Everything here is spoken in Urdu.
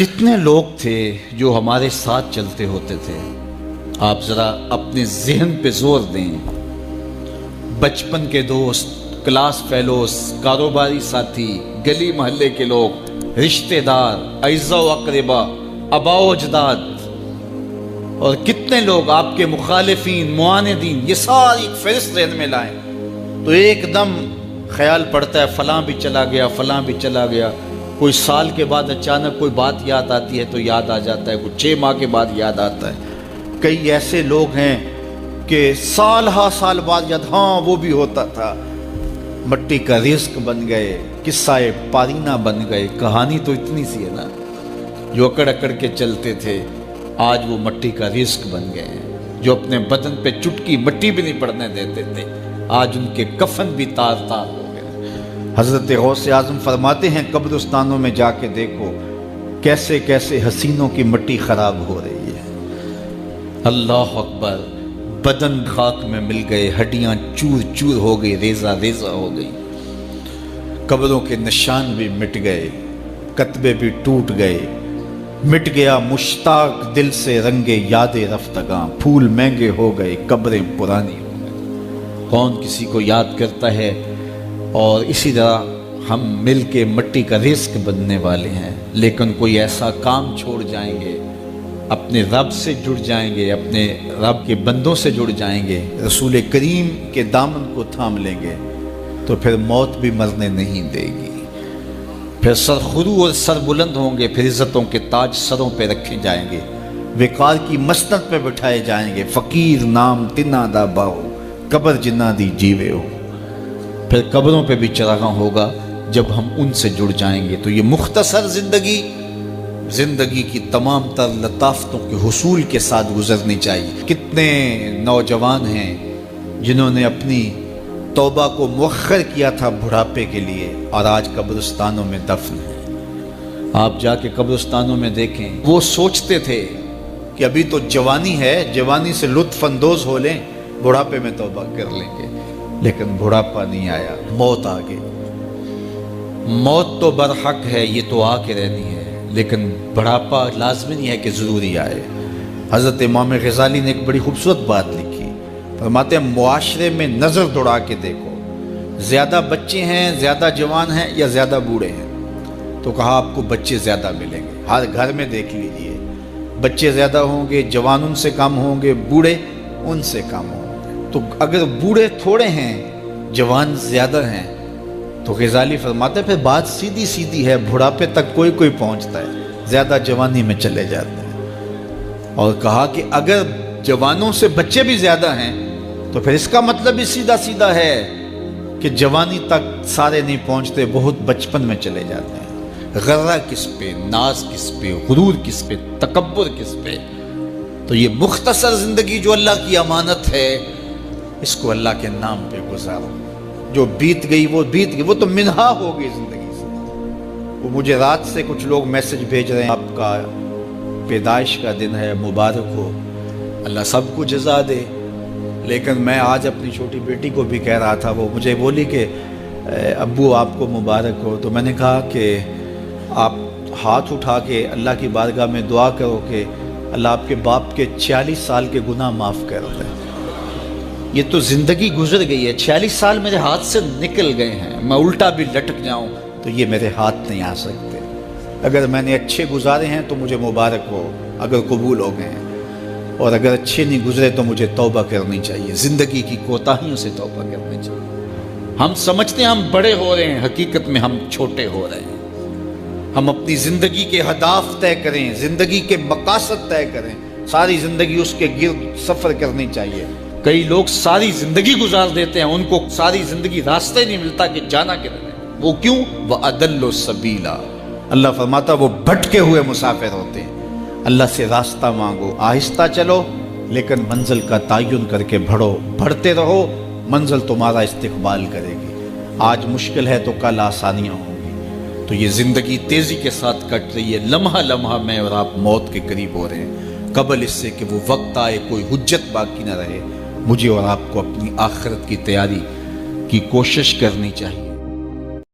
کتنے لوگ تھے جو ہمارے ساتھ چلتے ہوتے تھے؟ آپ ذرا اپنے ذہن پہ زور دیں۔ بچپن کے دوست، کلاس فیلوز، کاروباری ساتھی، گلی محلے کے لوگ، رشتہ دار، اعزاء و اقربا، آباء و اجداد، اور کتنے لوگ آپ کے مخالفین، معاندین، یہ ساری فہرست ذہن میں لائیں تو ایک دم خیال پڑتا ہے فلاں بھی چلا گیا، فلاں بھی چلا گیا۔ کوئی سال کے بعد اچانک کوئی بات یاد آتی ہے تو یاد آ جاتا ہے، کوئی 6 ماہ کے بعد یاد آتا ہے۔ کئی ایسے لوگ ہیں کہ سال ہا سال بعد یاد، ہاں وہ بھی ہوتا تھا۔ مٹی کا رزق بن گئے، قصہ پارینہ بن گئے۔ کہانی تو اتنی سی ہے نا، جو اکڑ اکڑ کے چلتے تھے آج وہ مٹی کا رزق بن گئے ہیں۔ جو اپنے بدن پہ چٹکی مٹی بھی نہیں پڑنے دیتے تھے آج ان کے کفن بھی تار تار ہو گئے۔ حضرت غوث اعظم فرماتے ہیں قبرستانوں میں جا کے دیکھو کیسے کیسے حسینوں کی مٹی خراب ہو رہی ہے۔ اللہ اکبر، بدن خاک میں مل گئے، ہڈیاں چور چور ہو گئی، ریزہ ریزہ ہو گئی، قبروں کے نشان بھی مٹ گئے، کتبے بھی ٹوٹ گئے، مٹ گیا مشتاق دل سے رنگ یاد رفتگاں، پھول مہنگے ہو گئے، قبریں پرانی ہو گئی۔ کون کسی کو یاد کرتا ہے؟ اور اسی طرح ہم مل کے مٹی کا رزق بننے والے ہیں، لیکن کوئی ایسا کام چھوڑ جائیں گے، اپنے رب سے جڑ جائیں گے، اپنے رب کے بندوں سے جڑ جائیں گے، رسول کریم کے دامن کو تھام لیں گے تو پھر موت بھی مرنے نہیں دے گی۔ پھر سرخرو اور سر بلند ہوں گے، پھر عزتوں کے تاج سروں پہ رکھے جائیں گے، وقار کی مسند پہ بٹھائے جائیں گے۔ فقیر نام تنا دا باؤ، قبر جنہ دی جیوے ہو۔ پھر قبروں پہ بھی چراغاں ہوگا جب ہم ان سے جڑ جائیں گے۔ تو یہ مختصر زندگی کی تمام تر لطافتوں کے حصول کے ساتھ گزرنی چاہیے۔ کتنے نوجوان ہیں جنہوں نے اپنی توبہ کو مؤخر کیا تھا بڑھاپے کے لیے، اور آج قبرستانوں میں دفن ہیں۔ آپ جا کے قبرستانوں میں دیکھیں، وہ سوچتے تھے کہ ابھی تو جوانی ہے، جوانی سے لطف اندوز ہو لیں، بڑھاپے میں توبہ کر لیں گے، لیکن بڑھاپا نہیں آیا، موت آ گئی۔ موت تو برحق ہے، یہ تو آ کے رہنی ہے، لیکن بڑھاپا لازمی نہیں ہے کہ ضروری آئے۔ حضرت امام غزالی نے ایک بڑی خوبصورت بات لکھی، فرماتے ہیں معاشرے میں نظر دوڑا کے دیکھو، زیادہ بچے ہیں، زیادہ جوان ہیں یا زیادہ بوڑھے ہیں؟ تو کہا آپ کو بچے زیادہ ملیں گے۔ ہر گھر میں دیکھ لیجئے، بچے زیادہ ہوں گے، جوان ان سے کم ہوں گے، بوڑھے ان سے کم ہوں گے۔ تو اگر بوڑھے تھوڑے ہیں، جوان زیادہ ہیں، تو غزالی فرماتے ہیں پھر بات سیدھی سیدھی ہے، بڑھاپے تک کوئی کوئی پہنچتا ہے، زیادہ جوانی میں چلے جاتے ہیں۔ اور کہا کہ اگر جوانوں سے بچے بھی زیادہ ہیں تو پھر اس کا مطلب بھی سیدھا سیدھا ہے کہ جوانی تک سارے نہیں پہنچتے، بہت بچپن میں چلے جاتے ہیں۔ غرہ کس پہ، ناز کس پہ، غرور کس پہ، تکبر کس پہ؟ تو یہ مختصر زندگی جو اللہ کی امانت ہے، اس کو اللہ کے نام پہ گزارو۔ جو بیت گئی وہ بیت گئی، وہ تو منہا ہو گئی زندگی سے۔ وہ مجھے رات سے کچھ لوگ میسج بھیج رہے ہیں، آپ کا پیدائش کا دن ہے، مبارک ہو، اللہ سب کو جزا دے۔ لیکن میں آج اپنی چھوٹی بیٹی کو بھی کہہ رہا تھا، وہ مجھے بولی کہ ابو آپ کو مبارک ہو۔ تو میں نے کہا کہ آپ ہاتھ اٹھا کے اللہ کی بارگاہ میں دعا کرو کہ اللہ آپ کے باپ کے 46 سال کے گناہ معاف کر دے۔ یہ تو زندگی گزر گئی ہے، 46 سال میرے ہاتھ سے نکل گئے ہیں، میں الٹا بھی لٹک جاؤں تو یہ میرے ہاتھ نہیں آ سکتے۔ اگر میں نے اچھے گزارے ہیں تو مجھے مبارک ہو، اگر قبول ہو گئے ہیں، اور اگر اچھے نہیں گزرے تو مجھے توبہ کرنی چاہیے، زندگی کی کوتاہیوں سے توبہ کرنی چاہیے۔ ہم سمجھتے ہیں ہم بڑے ہو رہے ہیں، حقیقت میں ہم چھوٹے ہو رہے ہیں۔ ہم اپنی زندگی کے اہداف طے کریں، زندگی کے مقاصد طے کریں، ساری زندگی اس کے گرد سفر کرنی چاہیے۔ کئی لوگ ساری زندگی گزار دیتے ہیں، ان کو ساری زندگی راستہ ہی نہیں ملتا کہ جانا کدھر ہے۔ وہ کیوں؟ وَأَضَلُّ السَّبِيلَ، اللہ فرماتا وہ بھٹکے ہوئے مسافر ہوتے ہیں۔ اللہ سے راستہ مانگو، آہستہ چلو، لیکن منزل کا تعین کر کے بڑھو، بڑھتے رہو، منزل تمہارا استقبال کرے گی۔ آج مشکل ہے تو کل آسانیاں ہوں گی۔ تو یہ زندگی تیزی کے ساتھ کٹ رہی ہے، لمحہ لمحہ میں اور آپ موت کے قریب ہو رہے ہیں۔ قبل اس سے کہ وہ وقت آئے کوئی حجت باقی نہ رہے، مجھے اور آپ کو اپنی آخرت کی تیاری کی کوشش کرنی چاہیے۔